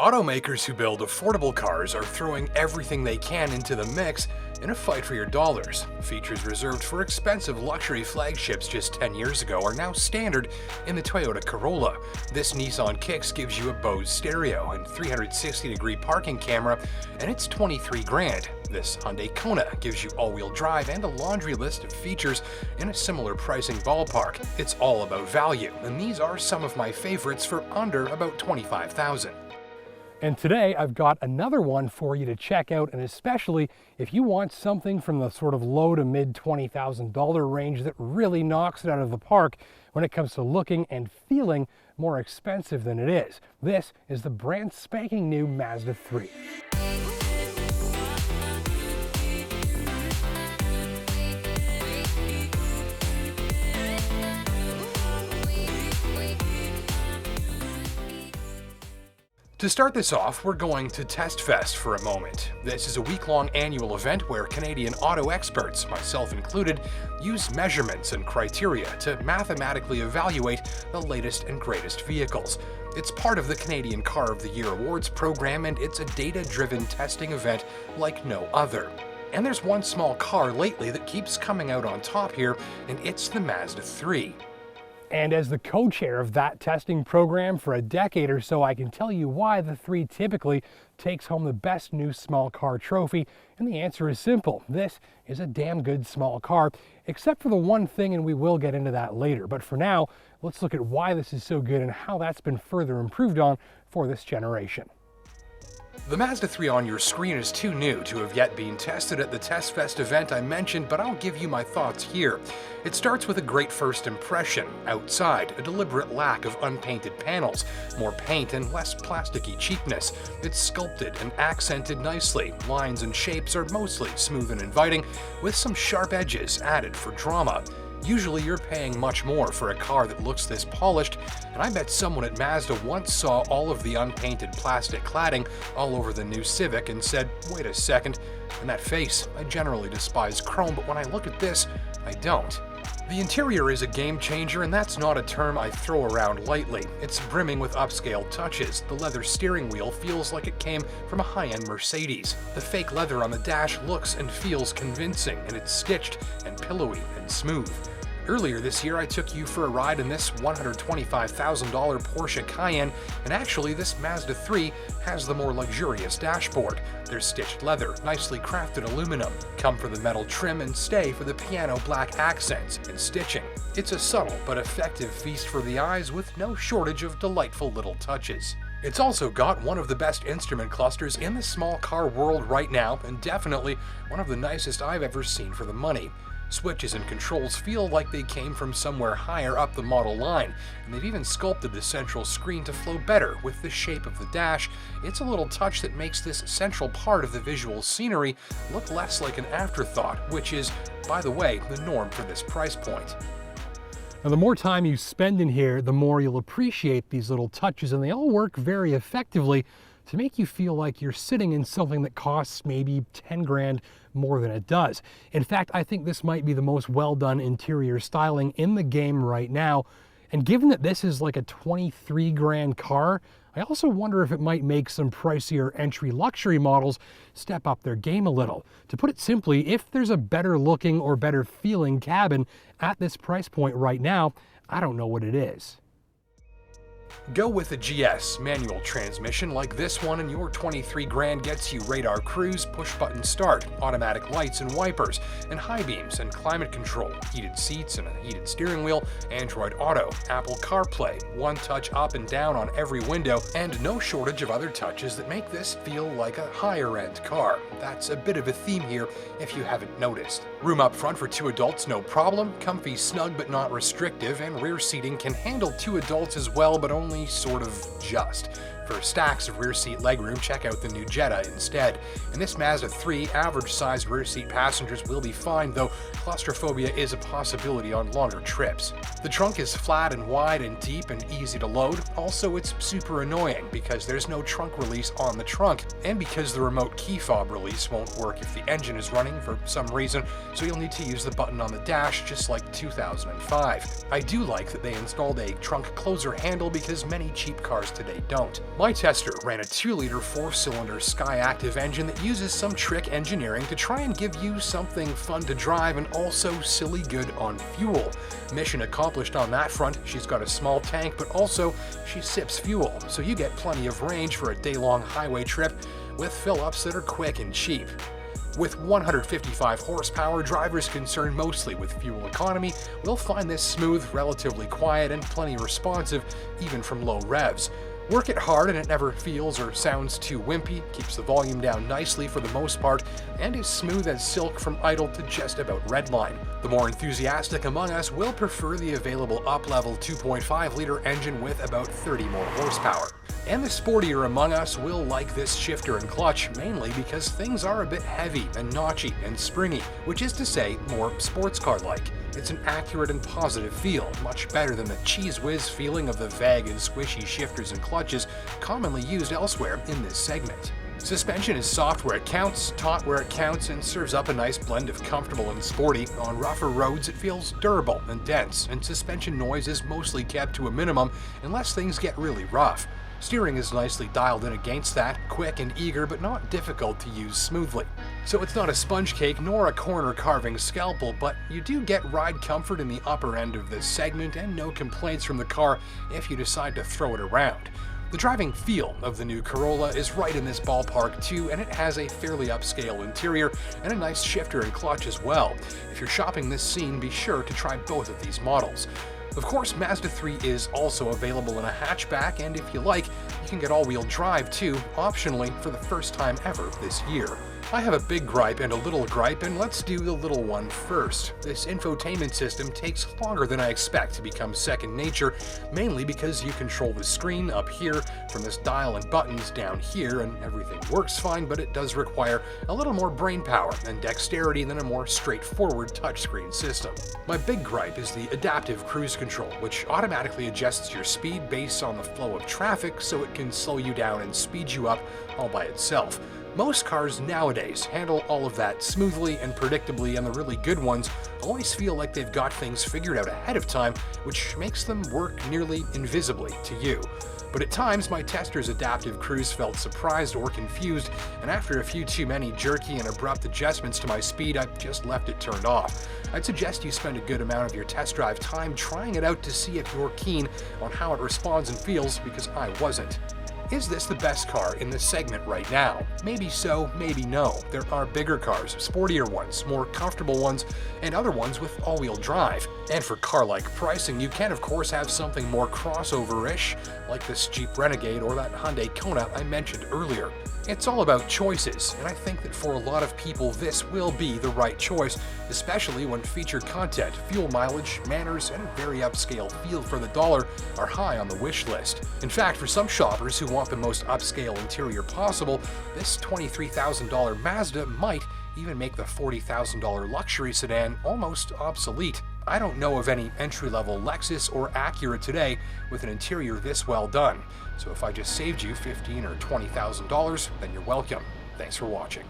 Automakers who build affordable cars are throwing everything they can into the mix in a fight for your dollars. Features reserved for expensive luxury flagships just 10 years ago are now standard in the Toyota Corolla. This Nissan Kicks gives you a Bose stereo and 360-degree parking camera, and it's 23 grand. This Hyundai Kona gives you all-wheel drive and a laundry list of features in a similar pricing ballpark. It's all about value, and these are some of my favorites for under about $25,000. And today I've got another one for you to check out, and especially if you want something from the sort of low to mid $20,000 range that really knocks it out of the park when it comes to looking and feeling more expensive than it is. This is the brand spanking new Mazda 3. To start this off, we're going to Test Fest for a moment. This is a week-long annual event where Canadian auto experts, myself included, use measurements and criteria to mathematically evaluate the latest and greatest vehicles. It's part of the Canadian Car of the Year Awards program, and it's a data-driven testing event like no other. And there's one small car lately that keeps coming out on top here, and it's the Mazda 3. And as the co-chair of that testing program for a decade or so, I can tell you why the 3 typically takes home the best new small car trophy, and the answer is simple. This is a damn good small car, except for the one thing, and we will get into that later. But for now, let's look at why this is so good and how that's been further improved on for this generation. The Mazda 3 on your screen is too new to have yet been tested at the Test Fest event I mentioned, but I'll give you my thoughts here. It starts with a great first impression. Outside, a deliberate lack of unpainted panels, more paint and less plasticky cheapness. It's sculpted and accented nicely. Lines and shapes are mostly smooth and inviting, with some sharp edges added for drama. Usually you're paying much more for a car that looks this polished, and I bet someone at Mazda once saw all of the unpainted plastic cladding all over the new Civic and said, wait a second, and that face, I generally despise chrome, but when I look at this, I don't. The interior is a game changer, and that's not a term I throw around lightly. It's brimming with upscale touches. The leather steering wheel feels like it came from a high-end Mercedes. The fake leather on the dash looks and feels convincing, and it's stitched and pillowy and smooth. Earlier this year, I took you for a ride in this $125,000 Porsche Cayenne, and actually this Mazda 3 has the more luxurious dashboard. There's stitched leather, nicely crafted aluminum, come for the metal trim and stay for the piano black accents and stitching. It's a subtle but effective feast for the eyes with no shortage of delightful little touches. It's also got one of the best instrument clusters in the small car world right now, and definitely one of the nicest I've ever seen for the money. Switches and controls feel like they came from somewhere higher up the model line, and they've even sculpted the central screen to flow better with the shape of the dash. It's a little touch that makes this central part of the visual scenery look less like an afterthought, which is, by the way, the norm for this price point. Now, the more time you spend in here, the more you'll appreciate these little touches, and they all work very effectively to make you feel like you're sitting in something that costs maybe 10 grand more than it does. In fact, I think this might be the most well-done interior styling in the game right now. And given that this is like a 23 grand car, I also wonder if it might make some pricier entry luxury models step up their game a little. To put it simply, if there's a better looking or better feeling cabin at this price point right now, I don't know what it is. Go with a GS manual transmission like this one, and your 23 grand gets you radar cruise, push-button start, automatic lights and wipers, and high beams and climate control, heated seats and a heated steering wheel, Android Auto, Apple CarPlay, one touch up and down on every window, and no shortage of other touches that make this feel like a higher-end car. That's a bit of a theme here if you haven't noticed. Room up front for 2 adults, no problem. Comfy, snug but not restrictive, and rear seating can handle 2 adults as well, but only sort of just. For stacks of rear seat legroom, check out the new Jetta instead. In this Mazda 3, average-sized rear seat passengers will be fine, though claustrophobia is a possibility on longer trips. The trunk is flat and wide and deep and easy to load. Also, it's super annoying because there's no trunk release on the trunk, and because the remote key fob release won't work if the engine is running for some reason, so you'll need to use the button on the dash just like 2005. I do like that they installed a trunk closer handle because many cheap cars today don't. My tester ran a 2-liter 4-cylinder Skyactiv engine that uses some trick engineering to try and give you something fun to drive and also silly good on fuel. Mission accomplished on that front. She's got a small tank, but also she sips fuel, so you get plenty of range for a day-long highway trip with fill-ups that are quick and cheap. With 155 horsepower, drivers concerned mostly with fuel economy will find this smooth, relatively quiet, and plenty responsive even from low revs. Work it hard and it never feels or sounds too wimpy, keeps the volume down nicely for the most part, and is smooth as silk from idle to just about redline. The more enthusiastic among us will prefer the available up-level 2.5-liter engine with about 30 more horsepower. And the sportier among us will like this shifter and clutch, mainly because things are a bit heavy and notchy and springy, which is to say, more sports car-like. It's an accurate and positive feel, much better than the cheese whiz feeling of the vague and squishy shifters and clutches commonly used elsewhere in this segment. Suspension is soft where it counts, taut where it counts, and serves up a nice blend of comfortable and sporty. On rougher roads it feels durable and dense, and suspension noise is mostly kept to a minimum unless things get really rough. Steering is nicely dialed in against that, quick and eager but not difficult to use smoothly. So it's not a sponge cake nor a corner carving scalpel, but you do get ride comfort in the upper end of this segment and no complaints from the car if you decide to throw it around. The driving feel of the new Corolla is right in this ballpark too, and it has a fairly upscale interior and a nice shifter and clutch as well. If you're shopping this scene, be sure to try both of these models. Of course, Mazda 3 is also available in a hatchback, and if you like, you can get all-wheel drive too, optionally for the first time ever this year. I have a big gripe and a little gripe, and let's do the little one first. This infotainment system takes longer than I expect to become second nature, mainly because you control the screen up here from this dial and buttons down here, and everything works fine, but it does require a little more brain power and dexterity than a more straightforward touchscreen system. My big gripe is the adaptive cruise control, which automatically adjusts your speed based on the flow of traffic so it can slow you down and speed you up all by itself. Most cars nowadays handle all of that smoothly and predictably, and the really good ones always feel like they've got things figured out ahead of time, which makes them work nearly invisibly to you. But at times, my tester's adaptive cruise felt surprised or confused, and after a few too many jerky and abrupt adjustments to my speed, I just left it turned off. I'd suggest you spend a good amount of your test drive time trying it out to see if you're keen on how it responds and feels, because I wasn't. Is this the best car in this segment right now? Maybe so, maybe no. There are bigger cars, sportier ones, more comfortable ones, and other ones with all-wheel drive. And for car-like pricing, you can of course have something more crossover-ish, like this Jeep Renegade or that Hyundai Kona I mentioned earlier. It's all about choices, and I think that for a lot of people this will be the right choice, especially when featured content, fuel mileage, manners, and a very upscale feel for the dollar are high on the wish list. In fact, for some shoppers who want the most upscale interior possible, this $23,000 Mazda might even make the $40,000 luxury sedan almost obsolete. I don't know of any entry-level Lexus or Acura today with an interior this well done, so if I just saved you $15,000 or $20,000, then you're welcome. Thanks for watching.